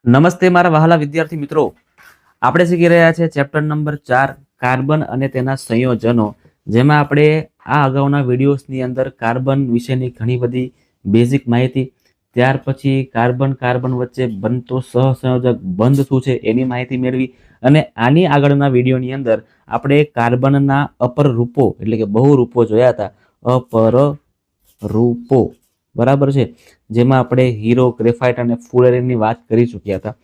નમસ્તે મારા વહાલા વિદ્યાર્થી મિત્રો, આપણે શીખી રહ્યા છે ચેપ્ટર નંબર 4 કાર્બન અને તેના સંયોજનો, જેમાં આપણે આ અગાઉના વિડીયોઝની અંદર કાર્બન વિશેની ઘણી બધી બેઝિક માહિતી, ત્યાર પછી કાર્બન કાર્બન વચ્ચે બનતો સહસંયોજક બંધ શું છે એની માહિતી મેળવી, અને આની આગળના વિડીયોની અંદર આપણે કાર્બનના અપર રૂપો એટલે કે બહુ રૂપો જોયા હતા. અપર રૂપો બરાબર છે, જેમાં આપણે હીરો, ગ્રેફાઇટ અને ફુલેરીની વાત કરી ચૂક્યા હતા.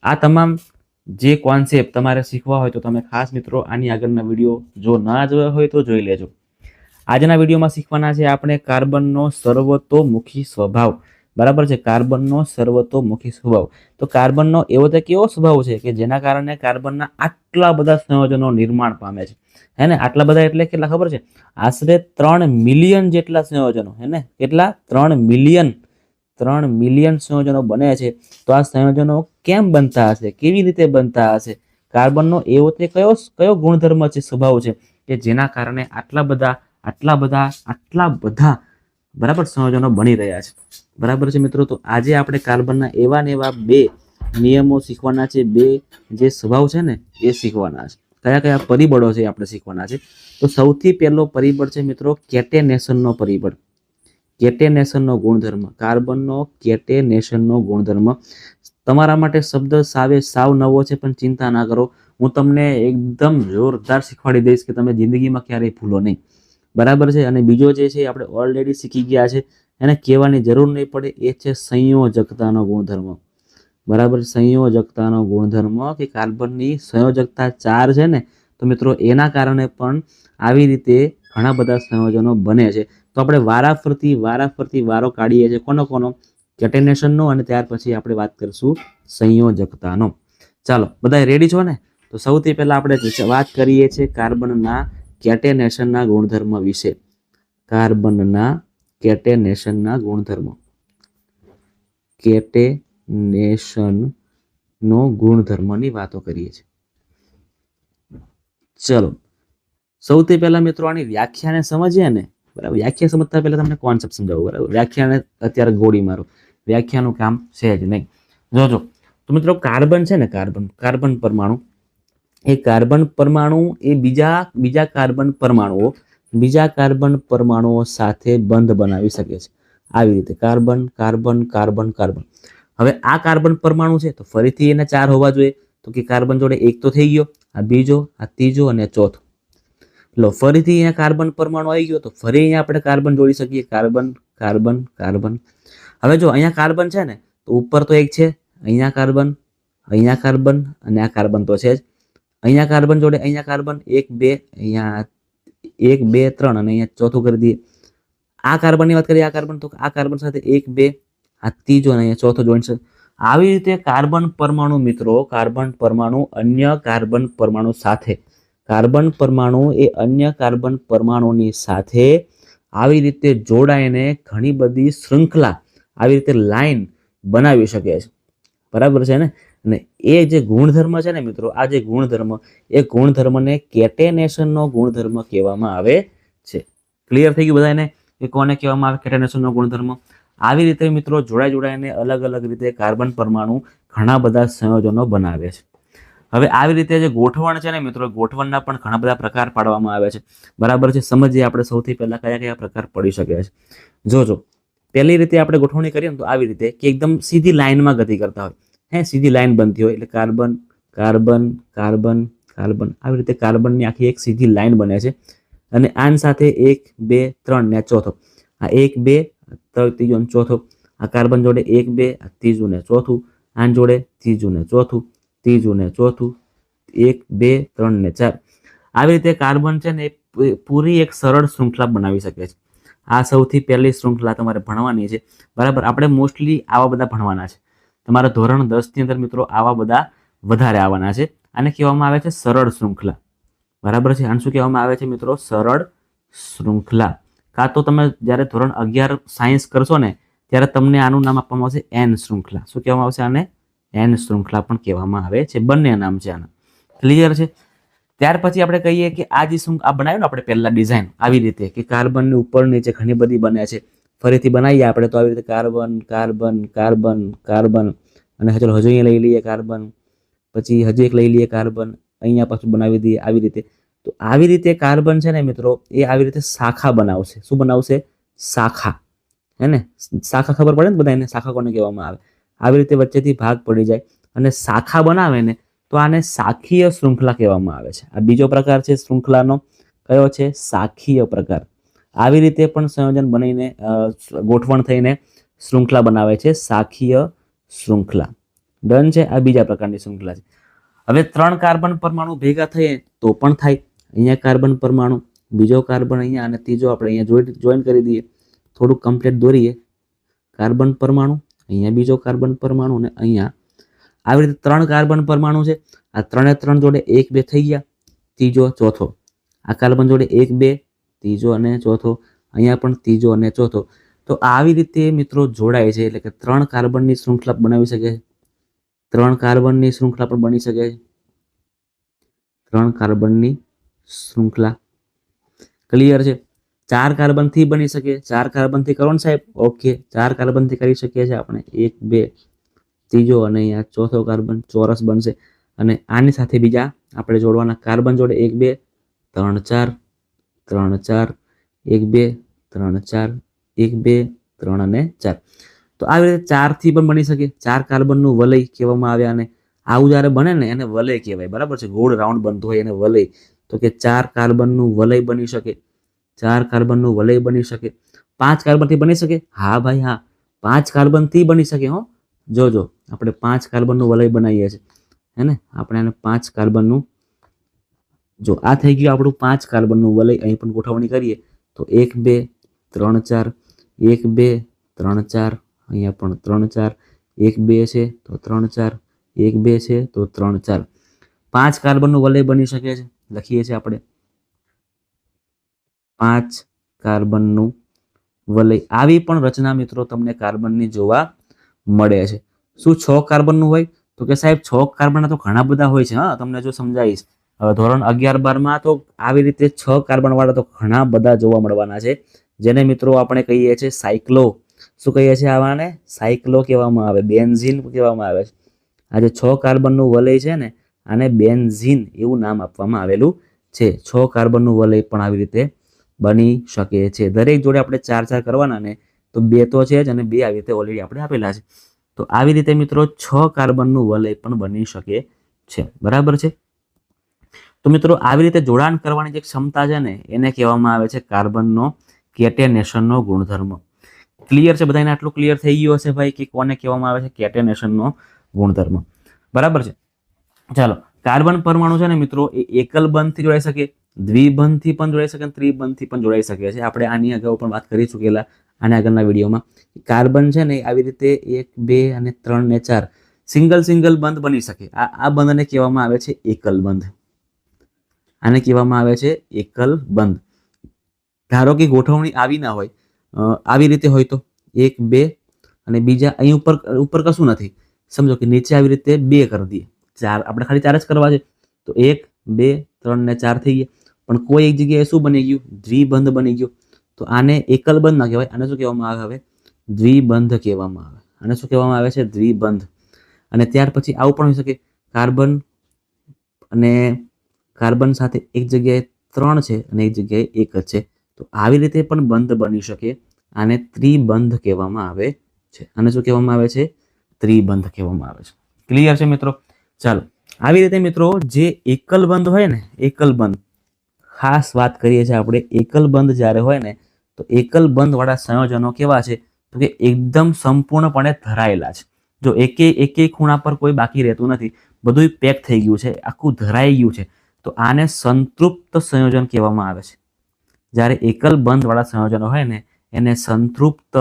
આ તમામ જે કોન્સેપ્ટ તમારે શીખવા હોય તો તમે ખાસ મિત્રો આની આગળના વિડીયો જો ના જોયા હોય તો જોઈ લેજો. આજના વિડીયોમાં શીખવાના છે આપણે કાર્બનનો સર્વતોમુખી સ્વભાવ. બરાબર છે, કાર્બનનો સર્વતોમુખી સ્વભાવ. તો કાર્બનનો એવો તો કેવો સ્વભાવ છે કે જેના કારણે કાર્બનના આટલા બધા સંયોજનો નિર્માણ પામે છે. હે ને, આટલા બધા એટલે કેટલા ખબર છે? આશરે 3 મિલિયન જેટલા સંયોજનો. હે ને, કેટલા? 3 મિલિયન સંયોજનો બને છે. તો આ સંયોજનો કેમ બનતા હશે, કેવી રીતે બનતા હશે? કાર્બનનો એવો તે કયો ગુણધર્મ છે, સ્વભાવ છે કે જેના કારણે આટલા બધા બરાબર સંયોજનો બની રહ્યા છે. બરાબર છે મિત્રો, તો આજે આપણે કાર્બનના એવા ને એવા 2 નિયમો શીખવાના છે, 2 જે સ્વભાવ છે ને એ શીખવાના છે. કયા કયા પરિબળો છે આપણે શીખવાના છે. તો સૌથી પહેલો પરિબળ છે મિત્રો કેટેનેશનનો પરિબળ. કેટેનેશનનો ગુણધર્મ, કાર્બનનો કેટેનેશનનો ગુણધર્મ. તમારા માટે શબ્દ સાવ નવો છે, પણ ચિંતા ના કરો, હું તમને એકદમ જોરદાર શીખવાડી દઈશ કે તમે જિંદગીમાં ક્યારેય ભૂલો નહીં. બરાબર છે. અને બીજો જે છે આપણે ઓલરેડી શીખી ગયા છે, એને કહેવાની જરૂર નહીં પડે, એ છે સંયોજકતાનો ગુણધર્મ. બરાબર, સંયોજકતાનો ગુણધર્મ કે કાર્બનની સંયોજકતા 4 છે ને, તો મિત્રો એના કારણે પણ આવી રીતે ઘણા બધા સંયોજનો બને છે. તો આપણે વારાફરતી વારો કાઢીએ છીએ કોનો? કેટેનેશનનો, અને ત્યાર પછી આપણે વાત કરીશું સંયોજકતાનો. ચાલો, બધા રેડી છો ને? તો સૌથી પહેલા આપણે વાત કરીએ છીએ કાર્બનના કેટેનેશનના ગુણધર્મ વિશે. કાર્બનના કેટેનેશનના ગુણધર્મો. કેટેનેશનનો ગુણધર્મની વાતો કરીએ છીએ. ચલો, સૌથી પહેલા મિત્રો આની વ્યાખ્યાને સમજીએ ને. બરાબર, વ્યાખ્યા સમજતા પહેલા તમને કોન્સેપ્ટ સમજાવું. બરાબર, વ્યાખ્યાને અત્યારે ગોળી મારો, વ્યાખ્યાનું કામ છે જ નહીં. જોજો તો મિત્રો, કાર્બન છે ને, કાર્બન પરમાણુ, એ કાર્બન પરમાણુ એ બીજા કાર્બન પરમાણુઓ સાથે બંધ બનાવી શકે છે. આવી રીતે કાર્બન કાર્બન કાર્બન કાર્બન. હવે આ કાર્બન પરમાણુ છે તો ફરીથી એને 4 હોવા જોઈએ. તો કે કાર્બન જોડે 1 તો થઈ ગયો, આ બીજો, આ ત્રીજો અને ચોથો. લો, ફરીથી અહીંયા કાર્બન પરમાણુ આવી ગયો, તો ફરી અહીંયા આપણે કાર્બન જોડી શકીએ. Carbon carbon carbon. હવે જો અહીંયા કાર્બન છે ને, તો ઉપર તો 1 છે, અહીંયા કાર્બન અને આ કાર્બન તો છે જ. અહીંયા કાર્બન જોડે અહીંયા કાર્બન 1 2, અહીંયા 1 2 3 અને અહીંયા ચોથું કરી દઈએ. આ કાર્બનની વાત કરીએ, આ કાર્બન, તો આ કાર્બન સાથે 1 2, આ ત્રીજો અને અહીંયા ચોથો જોઈન્ટ છે. આવી રીતે કાર્બન પરમાણુ મિત્રો, કાર્બન પરમાણુ અન્ય કાર્બન પરમાણુ સાથે, કાર્બન પરમાણુ એ અન્ય કાર્બન પરમાણુની સાથે આવી રીતે જોડાઈને ઘણી બધી શૃંખલા, આવી રીતે લાઈન બનાવી શકે છે. બરાબર છે ને? અને એ જે ગુણધર્મ છે ને મિત્રો, આ જે ગુણધર્મ, એ ગુણધર્મને કેટેનેશનનો ગુણધર્મ કહેવામાં આવે છે. ક્લિયર થઈ ગયું બધાને કે કોને કહેવામાં આવે કેટેનેશનનો ગુણધર્મ? આવી રીતે મિત્રો જોડાઈને અલગ અલગ રીતે કાર્બન પરમાણુ ઘણા બધા સંયોજનો બનાવે છે. હવે આવી રીતે જે ગોઠવણ છે ને મિત્રો, ગોઠવણના પણ ઘણા બધા પ્રકાર પાડવામાં આવે છે. બરાબર છે, સમજીએ આપણે સૌથી પહેલા કયા પ્રકાર પડી શકે છે. જોજો, પહેલી રીતે આપણે ગોઠવણી કરીએ ને તો આવી રીતે કે એકદમ સીધી લાઈનમાં ગતિ કરતા હોય. સીધી લાઈન બનતી હોય એટલે કાર્બન કાર્બન કાર્બન કાર્બન. આવી રીતે કાર્બનની આખી એક સીધી લાઈન બને છે. અને આની સાથે 1 2 3 ને ચોથો, આ 1 2 ત્રીજો ને ચોથો, આ કાર્બન જોડે 1 2, આ ત્રીજું ને ચોથું, આની જોડે ત્રીજું ને ચોથું, ત્રીજું ને ચોથું, 1 2 3 ને 4. આવી રીતે કાર્બન છે ને પૂરી એક સરળ શૃંખલા બનાવી શકે છે. આ સૌથી પહેલી શૃંખલા તમારે ભણવાની છે. બરાબર, આપણે મોસ્ટલી આવા બધા ભણવાના છે. તમારા ધોરણ 10 ની અંદર મિત્રો આવા બધા વધારે આવવાના છે. આને કહેવામાં આવે છે સરળ શૃંખલા. બરાબર છે, આને શું કહેવામાં આવે છે મિત્રો? સરળ શૃંખલા. કાં તો તમે જ્યારે ધોરણ 11 સાયન્સ કરશો ને ત્યારે તમને આનું નામ આપવામાં આવશે એન શૃંખલા. શું કહેવામાં આવશે આને? એન શૃંખલા પણ કહેવામાં આવે છે. બંને નામ છે આના. ક્લિયર છે? ત્યાર પછી આપણે કહીએ કે આ જે આ બનાવ્યું ને આપણે પહેલા ડિઝાઇન આવી રીતે કે કાર્બનની ઉપર નીચે ઘણી બધી બને છે. ફરીથી બનાવીએ આપણે તો આવી રીતે કાર્બન કાર્બન કાર્બન કાર્બન અને ચલો હજુ અહીંયા લઈ લઈએ કાર્બન, પછી હજુ એક લઈ લઈએ કાર્બન, અહીંયા પાછું બનાવી દઈએ આવી રીતે. તો આવી રીતે કાર્બન છે ને મિત્રો એ આવી રીતે શાખા બનાવશે. શું બનાવશે? શાખા. હે ને, શાખા ખબર પડે ને બધાને, શાખા કોને કહેવામાં આવે? આવી રીતે વચ્ચેથી ભાગ પડી જાય અને શાખા બનાવે ને તો આને શાખીય શૃંખલા કહેવામાં આવે છે. આ બીજો પ્રકાર છે શૃંખલાનો. કયો છે? શાખીય પ્રકાર. આવી રીતે પણ સંયોજન બનીને ગોઠવણ થઈને શૃંખલા બનાવે છે, શાખીય શૃંખલા. ડન છે. આ બીજા પ્રકારની શૃંખલા છે. હવે 3 કાર્બન પરમાણુ ભેગા થઈએ તો પણ થાય. અહીંયા કાર્બન પરમાણુ, બીજો કાર્બન અહીંયા અને ત્રીજો આપણે અહીંયા જોઈન કરી દઈએ, થોડું કમ્પ્લીટ દોરીએ. કાર્બન પરમાણુ, અહીંયા બીજો કાર્બન પરમાણુ અને અહીંયા આવી રીતે 3 કાર્બન પરમાણુ છે. આ 3 જોડે 1 2 થઈ ગયા, ત્રીજો ચોથો. આ કાર્બન જોડે 1 2, ત્રીજો અને ચોથો. અહીંયા પણ ત્રીજો અને ચોથો. તો આવી રીતે મિત્રો જોડાય છે, એટલે કે 3 કાર્બનની શૃંખલા બનાવી શકે છે. 3 કાર્બનની શૃંખલા પણ બની શકે છે. 3 કાર્બનની શૃંખલા ક્લિયર છે. 4 કાર્બનથી બની શકે. 4 કાર્બનથી કરો ને સાહેબ? ઓકે, 4 કાર્બનથી કરી શકીએ છીએ આપણે. 1 2, ત્રીજો અને અહીંયા ચોથો કાર્બન, ચોરસ બનશે. અને આની સાથે બીજા આપણે જોડવાના કાર્બન જોડે 1 2 3 4 3 4 1 2 3 4 1 2 3 અને 4. તો આવી રીતે 4 થી પણ બની શકે. 4 કાર્બનનું વલય કહેવામાં આવે અને આવું જ્યારે બને ને એને વલય કહેવાય. બરાબર છે? ગોળ રાઉન્ડ બનતું હોય એને વલય. તો કે 4 કાર્બનનું વલય બની શકે. 4 કાર્બનનું વલય બની શકે. 5 કાર્બનથી બની શકે? હા ભાઈ હા, 5 કાર્બનથી બની શકે. હો, જોજો આપણે 5 કાર્બનનું વલય બનાવીએ છીએ, હે ને? આપણે આને 5 કાર્બનનું, જો આ થઈ ગયું આપણું 5 કાર્બનનું વલય. અહીં પણ ગોઠવણી કરીએ તો 1 2 3 4 1 2 3 4, અહીંયા પણ 3 4 1 2 છે તો 3 4 1 2 છે તો 3 4. 5 કાર્બનનું વલય બની શકે છે. લખીએ છીએ આપણે 5 કાર્બનનું વલય. આવી પણ રચના મિત્રો તમને કાર્બનની જોવા મળે છે. શું 6 કાર્બનનું હોય? તો કે સાહેબ 6 કાર્બનના તો ઘણા બધા હોય છે. હા, તમને જો સમજાવીશ. ધોરણ 11 12માં તો આવી રીતે 6 કાર્બન વાળા તો ઘણા બધા જોવા મળવાના છે, જેને મિત્રો આપણે કહીએ છીએ સાયક્લો. શું કહીએ છીએ આવાને? સાયક્લો કહેવામાં આવે, બેન્ઝીન કહેવામાં આવે છે. આ જે 6 કાર્બનનું વલય છે ને આને બેન્ઝીન એવું નામ આપવામાં આવેલું છે. 6 કાર્બનનું વલય પણ આવી રીતે બની શકે છે. દરેક જોડે આપણે 4 4 કરવાના ને તો 2 તો છે જ અને 2 આવી રીતે ઓલરેડી આપણે આપેલા છે. તો આવી રીતે મિત્રો 6 કાર્બનનું વલય પણ બની શકે છે. બરાબર છે? તો મિત્રો આવી રીતે જોડાણ કરવાની જે ક્ષમતા છે ને એને કહેવામાં આવે છે કાર્બનનો કેટેનેશનનો ગુણધર્મ. ક્લિયર છે બધાને? આટલું ક્લિયર થઈ ગયું હશે ભાઈ કે કોને કહેવામાં આવે છે કેટેનેશનનો ગુણધર્મ. બરાબર છે? ચાલો, કાર્બન પરમાણુ છે ને મિત્રો એ એકલ બંધથી જોડાઈ શકે, દ્વિબંધથી પણ જોડાઈ શકે, ત્રિબંધથી પણ જોડાઈ શકે છે. આપણે આની અગાઉ પણ વાત કરી ચૂકેલા આના આગળના વિડીયોમાં. કાર્બન છે ને આવી રીતે 1 2 અને 3 ને 4 સિંગલ બંધ બની શકે. આ બંધને કહેવામાં આવે છે એકલ બંધ. આને કહેવામાં આવે છે એકલ બંધ. ધારો કે ગોઠવણી આવી ના હોય, આવી રીતે હોય તો 1 2 અને બીજા અહીં ઉપર કશું નથી. સમજો કે નીચે આવી રીતે 2 કરી દઈએ. 4 આપણે ખાલી 4 જ કરવા છે તો 1 2 3 ને 4 થઈ ગયા. પણ કોઈ એક જગ્યાએ શું બની ગયું? દ્વિબંધ બની ગયો. તો આને એકલ બંધ ના કહેવાય. આને શું કહેવામાં આવે? હવે દ્વિબંધ કહેવામાં આવે. આને શું કહેવામાં આવે છે? દ્વિબંધ. અને ત્યાર પછી આવું પણ હોઈ શકે, કાર્બન અને કાર્બન સાથે એક જગ્યાએ 3 છે અને એક જગ્યાએ 1 જ છે. તો આવી રીતે પણ બંધ બની શકે. આને ત્રિબંધ કહેવામાં આવે છે. આને શું કહેવામાં આવે છે? ત્રિબંધ કહેવામાં આવે છે. ક્લિયર છે મિત્રો? ચાલો, આવી રીતે મિત્રો જે એકલ બંધ હોય ને, એકલ બંધ ખાસ વાત કરીએ છીએ આપણે. એકલ બંધ જ્યારે હોય ને તો એકલ બંધ વાળા સંયોજનો કેવા છે? તો કે એકદમ સંપૂર્ણપણે ધરાયેલા છે. જો એકે ખૂણા પર કોઈ બાકી રહેતું નથી, બધું પેક થઈ ગયું છે, આખું ધરાઈ ગયું છે. તો આને સંતૃપ્ત સંયોજન કહેવામાં આવે છે. જ્યારે એકલ બંધ વાળા સંયોજનો હોય ને એને સંતૃપ્ત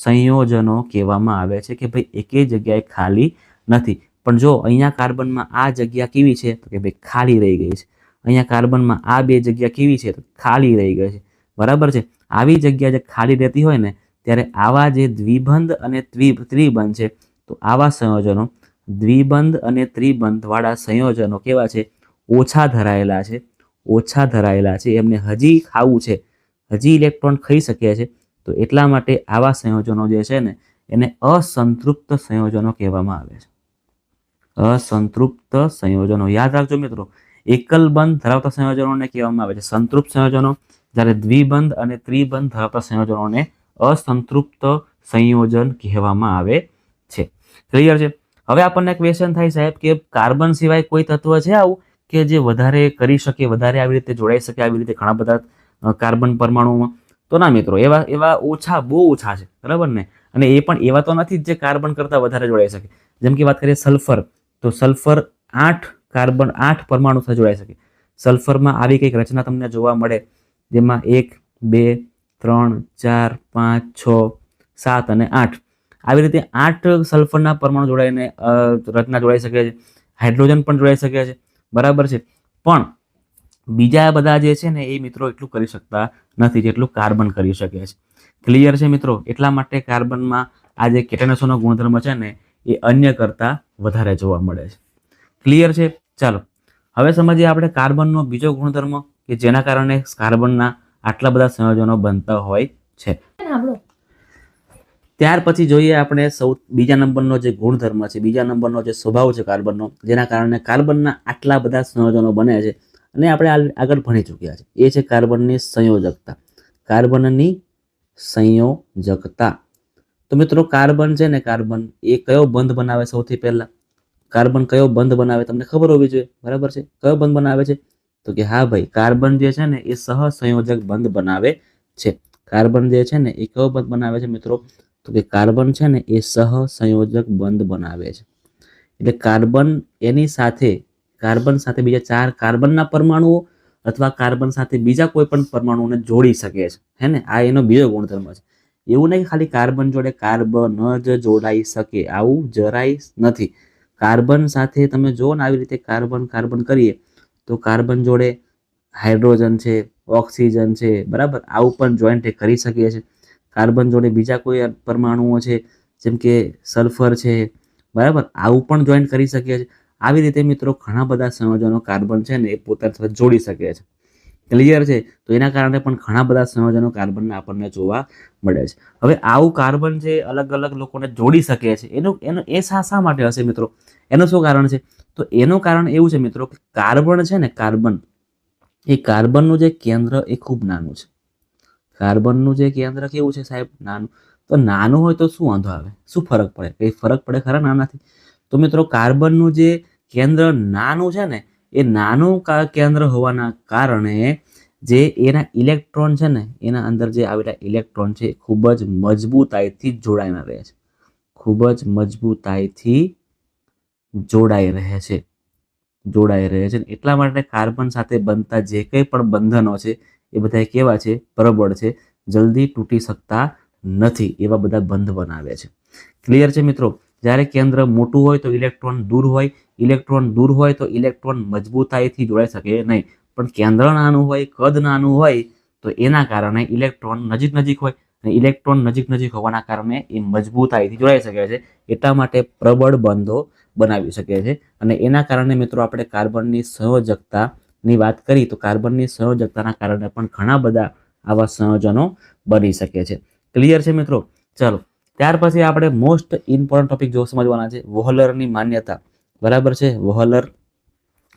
સંયોજનો કહેવામાં આવે છે કે ભાઈ એકે જગ્યાએ ખાલી નથી. પણ જો અહીંયા કાર્બનમાં આ જગ્યા કેવી છે? તો કે ભાઈ ખાલી રહી ગઈ છે. અહીંયા કાર્બનમાં આ 2 જગ્યા કેવી છે? તો ખાલી રહી ગઈ છે. બરાબર છે? આવી જગ્યા જે ખાલી રહેતી હોય ને ત્યારે આવા જે દ્વિબંધ અને ત્રિબંધ છે તો આવા સંયોજનો, દ્વિબંધ અને ત્રિબંધ વાળા સંયોજનો કેવા છે? ઓછા ધરાયેલા છે. ઓછા ધરાયેલા છે. એમને હજી ખાવું છે, હજી ઇલેક્ટ્રોન ખાઈ શકે છે. તો એટલા માટે આવા સંયોજનો જે છે ને એને અસંતૃપ્ત સંયોજનો કહેવામાં આવે છે. અસંતૃપ્ત સંયોજનો. યાદ રાખજો મિત્રો, એકલ બંધ ધરાવતા સંયોજનોને કહેવામાં આવે છે સંતૃપ્ત સંયોજનો, જ્યારે દ્વિબંધ અને ત્રિબંધ ધરાવતા સંયોજનોને અસંતૃપ્ત સંયોજન કહેવામાં આવે છે. ક્લિયર છે? હવે આપણને ક્વેશ્ચન થાય સાહેબ કે કાર્બન સિવાય કોઈ તત્વ છે આવું કે જે વધારે કરી શકે, વધારે આવી રીતે જોડાઈ શકે, આવી રીતે ઘણા બધા કાર્બન પરમાણુમાં? તો ના મિત્રો, એવા એવા ઓછા, બહુ ઓછા છે, બરાબર ને? અને એ પણ એવા તો નથી જ જે કાર્બન કરતાં વધારે જોડાઈ શકે. જેમ કે વાત કરીએ સલ્ફર, તો સલ્ફર 8 પરમાણુ સાથે જોડાઈ શકે. સલ્ફરમાં આવી કંઈક રચના તમને જોવા મળે જેમાં 1, 2, 3, 4, 5, 6, 7 અને 8 આવી રીતે 8 સલ્ફરના પરમાણુ જોડાઈને રચના જોડાઈ શકે છે. હાઇડ્રોજન પણ જોડાઈ શકે છે, બરાબર છે. પણ બીજા બધા જે છે ને એ મિત્રો એટલું કરી શકતા નથી જેટલું કાર્બન કરી શકે છે. ક્લિયર છે મિત્રો? એટલા માટે કાર્બનમાં આ જે કેટનેશનનો ગુણધર્મ છે ને એ અન્ય કરતાં વધારે જોવા મળે છે. ક્લિયર છે? ચાલો હવે સમજીએ આપણે કાર્બનનો બીજો ગુણધર્મ કે જેના કારણે કાર્બનના આટલા બધા સંયોજનો બનતા હોય છે. ત્યાર પછી જોઈએ આપણે બીજા નંબરનો જે ગુણધર્મ છે, બીજા નંબરનો જે સ્વભાવ છે કાર્બનનો, જેના કારણે કાર્બનના આટલા બધા સંયોજનો બને છે અને આપણે આગળ ભણી ચૂક્યા છે, એ છે કાર્બનની સંયોજકતા. કાર્બનની સંયોજકતા. તો મિત્રો કાર્બન છે ને, કાર્બન એ કયો બંધ બનાવે? સૌથી પહેલા કાર્બન કયો બંધ બનાવે તમને ખબર હોવી જોઈએ, બરાબર છે? કયો બંધ બનાવે છે? તો કે હા ભાઈ, કાર્બન જે છે ને એ સહસંયોજક બંધ બનાવે છે. કાર્બન જે છે ને એ કયો બંધ બનાવે છે મિત્રો? તો કે કાર્બન છે ને એ સહસંયોજક બંધ બનાવે છે. એટલે કાર્બન સાથે બીજા 4 કાર્બનના પરમાણુઓ અથવા કાર્બન સાથે બીજા કોઈ પણ પરમાણુઓને જોડી શકે છે, હે ને? આ એનો બીજો ગુણધર્મ છે. એવું નહીં ખાલી કાર્બન જોડે કાર્બન જ જોડાઈ શકે, આવું જરાય નથી. કાર્બન સાથે તમે જુઓ ને આવી રીતે કાર્બન કાર્બન કરીએ તો કાર્બન જોડે હાઇડ્રોજન છે, ઓક્સિજન છે, બરાબર, આવું પણ જોઈન્ટ કરી શકીએ છીએ. કાર્બન જોડે બીજા કોઈ પરમાણુઓ છે જેમ કે સલ્ફર છે, બરાબર, આવું પણ જોઈન્ટ કરી શકીએ છીએ. આવી રીતે મિત્રો ઘણા બધા સંયોજનો કાર્બન છે ને એ પોતાની સાથે જોડી શકે છે. ક્લિયર છે? તો એના કારણે પણ ઘણા બધા સંયોજનો કાર્બનના આપણને જોવા મળે છે. હવે આવું કાર્બન જે અલગ અલગ લોકોને જોડી શકે છે એનું એ શા માટે હશે મિત્રો? એનું શું કારણ છે? તો એનું કારણ એવું છે મિત્રો કે કાર્બન છે ને, કાર્બનનું જે કેન્દ્ર એ ખૂબ નાનું છે. કાર્બનનું જે કેન્દ્ર કેવું છે સાહેબ? નાનું. તો નાનું હોય તો શું વાંધો આવે? શું ફરક પડે? કંઈ ફરક પડે ખરા નાનાથી? તો મિત્રો કાર્બનનું જે કેન્દ્ર નાનું છે ને એ નાનું કેન્દ્ર હોવાના કારણે જે એના ઇલેક્ટ્રોન છે ને, એના અંદર જે આવેલા ઇલેક્ટ્રોન છે એ ખૂબ જ મજબૂતાઈથી જોડાયેલા રહે છે. ખૂબ જ મજબૂતાઈથી જોડાઈ રહે છે. એટલા માટે કાર્બન સાથે બનતા જે કંઈ પણ બંધનો છે એ બધા કેવા છે? પ્રબળ છે, જલ્દી તૂટી શકતા નથી, એવા બધા બંધ બનાવે છે. ક્લિયર છે મિત્રો? જ્યારે કેન્દ્ર મોટું હોય તો ઇલેક્ટ્રોન દૂર હોય તો ઇલેક્ટ્રોન મજબૂતાઈથી જોડાઈ શકે નહીં. પણ કેન્દ્ર નાનું હોય, કદ નાનું હોય તો એના કારણે ઇલેક્ટ્રોન નજીક હોય, અને ઇલેક્ટ્રોન નજીક હોવાના કારણે એ મજબૂતાઈથી જોડાઈ શકે છે. એટલા માટે પ્રબળ બંધો બનાવી શકે છે. અને એના કારણે મિત્રો આપણે કાર્બનની સંયોજકતાની વાત કરી તો કાર્બનની સંયોજકતાના કારણે પણ ઘણા બધા આવા સંયોજનો બની શકે છે. ક્લિયર છે મિત્રો? ચાલો ત્યાર પછી આપણે મોસ્ટ ઇમ્પોર્ટન્ટ ટોપિક જો સમજવાના છે, વોહલરની માન્યતા. બરાબર છે?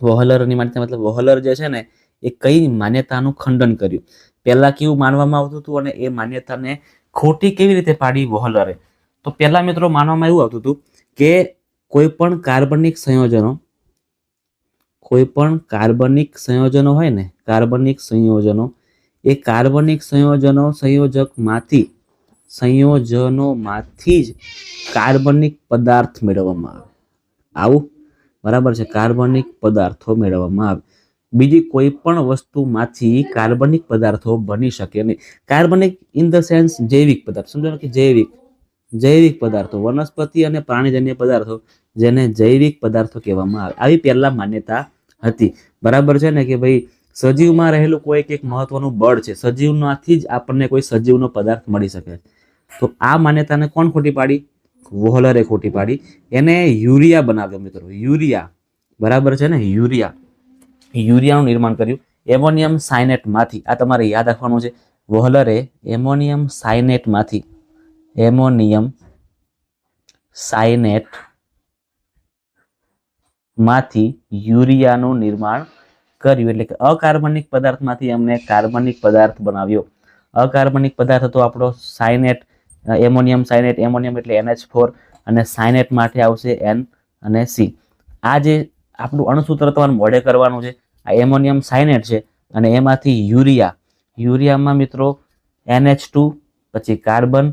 વોહલરની માન્યતા મતલબ વોહલર જે છે ને એ કઈ માન્યતાનું ખંડન કર્યું? પહેલા કેવું માનવામાં આવતું હતું અને એ માન્યતાને ખોટી કેવી રીતે પાડી વોહલરે? તો પહેલા મિત્રો માનવામાં એવું આવતું હતું કે કોઈ પણ કાર્બનિક સંયોજનો હોય ને, કાર્બનિક સંયોજનો સંયોજનોમાંથી જ કાર્બનિક પદાર્થ મેળવવામાં આવે. આવું, બરાબર છે? કાર્બનિક પદાર્થો મેળવવામાં આવે. બીજી કોઈ પણ વસ્તુમાંથી કાર્બનિક પદાર્થો બની શકે નહીં. કાર્બનિક ઇન ધ સેન્સ જૈવિક પદાર્થ, સમજો કે જૈવિક પદાર્થો, વનસ્પતિ અને પ્રાણીજન્ય પદાર્થો, જેને જૈવિક પદાર્થો કહેવામાં આવે. આવી પહેલા માન્યતા હતી. બરાબર છે ને? કે ભાઈ સજીવમાં રહેલું કોઈ એક મહત્વનું બળ છે, સજીવમાંથી જ આપણને કોઈ સજીવનો પદાર્થ મળી શકે. તો આ માન્યતાને કોણ ખોટી પાડી? વોહલરે ખોટી પાડી. એને યુરિયા બનાવ્યો મિત્રો, યુરિયા, બરાબર છે ને? યુરિયાનું નિર્માણ કર્યું એમોનિયમ સાયનેટમાંથી. આ તમારે યાદ રાખવાનું છે. વોહલરે એમોનિયમ સાયનેટમાંથી માંથી યુરિયાનું નિર્માણ કર્યું. એટલે કે અકાર્બનિક પદાર્થમાંથી અમને કાર્બનિક પદાર્થ બનાવ્યો. અકાર્બનિક પદાર્થ હતો આપણો સાયનેટ, એમોનિયમ સાયનેટ. એમોનિયમ એટલે NH4 અને સાયનેટ માટે આવશે N અને C. આ જે આપણું અણુસૂત્ર તમારે મોઢે કરવાનું છે. આ એમોનિયમ સાયનેટ છે અને એમાંથી યુરિયામાં મિત્રો NH2 પછી કાર્બન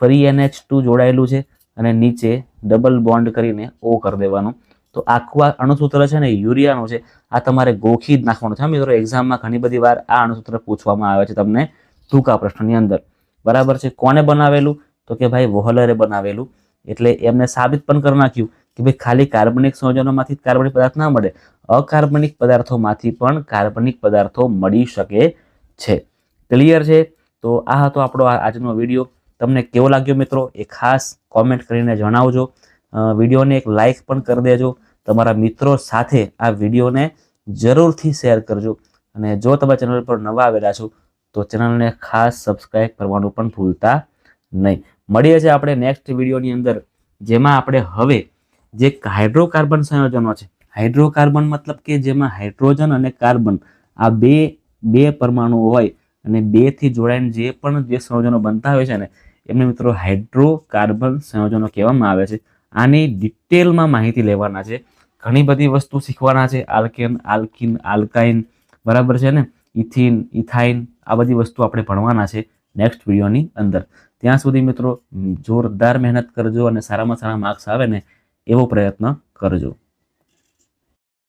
ફરી NH2 જોડાયેલું છે અને નીચે ડબલ બોન્ડ કરીને O કરી દેવાનું. તો આખું આ અણુસૂત્ર છે ને યુરિયાનું છે. આ તમારે ગોખી જ નાખવાનું છે મિત્રો. એક્ઝામમાં ઘણી બધી વાર આ અણુસૂત્ર પૂછવામાં આવે છે તમને ટૂંકા પ્રશ્નની અંદર. બરાબર છે. કોને બનાવેલું? તો કે ભાઈ વોહલરે બનાવેલું. એટલે એમને સાબિત પણ કરી નાખ્યું કે ભાઈ ખાલી કાર્બનિક સંયોજનોમાંથી જ કાર્બનિક પદાર્થ ના મળે, અકાર્બનિક પદાર્થોમાંથી પણ કાર્બનિક પદાર્થો મળી શકે છે. ક્લિયર છે? તો આ હતો આપણો આજનો વિડીયો. તમને કેવો લાગ્યો મિત્રો એ ખાસ કોમેન્ટ કરીને જણાવજો. વિડીયોને એક લાઇક પણ કરી દેજો. તમારા મિત્રો સાથે આ વિડીયોને જરૂરથી શેર કરજો. અને જો તમે ચેનલ પર નવા આવેલા છો તો ચેનલને ખાસ સબસ્ક્રાઇબ કરવાનું પણ ભૂલતા નહીં. મળીએ છીએ આપણે નેક્સ્ટ વિડીયોની અંદર, જેમાં આપણે હવે જે હાઇડ્રોકાર્બન સંયોજનો છે, હાઇડ્રોકાર્બન મતલબ કે જેમાં હાઇડ્રોજન અને કાર્બન આ બે પરમાણુઓ હોય અને 2 થી જોડાઈને જે પણ જે સંયોજનો બનતા હોય છે ને એમને મિત્રો હાઇડ્રોકાર્બન સંયોજનો કહેવામાં આવે છે. આની ડિટેલમાં માહિતી લેવાના છે. ઘણી બધી વસ્તુ શીખવાના છે. આલ્કેન, આલ્કિન, આલ્કાઇન, બરાબર છે ને, ઇથિન, ઇથાઇન, આ બધી વસ્તુ આપણે ભણવાના છે નેક્સ્ટ વિડીયોની અંદર. ત્યાં સુધી મિત્રો જોરદાર મહેનત કરજો અને સારામાં સારા માર્ક્સ આવે ને એવો પ્રયત્ન કરજો.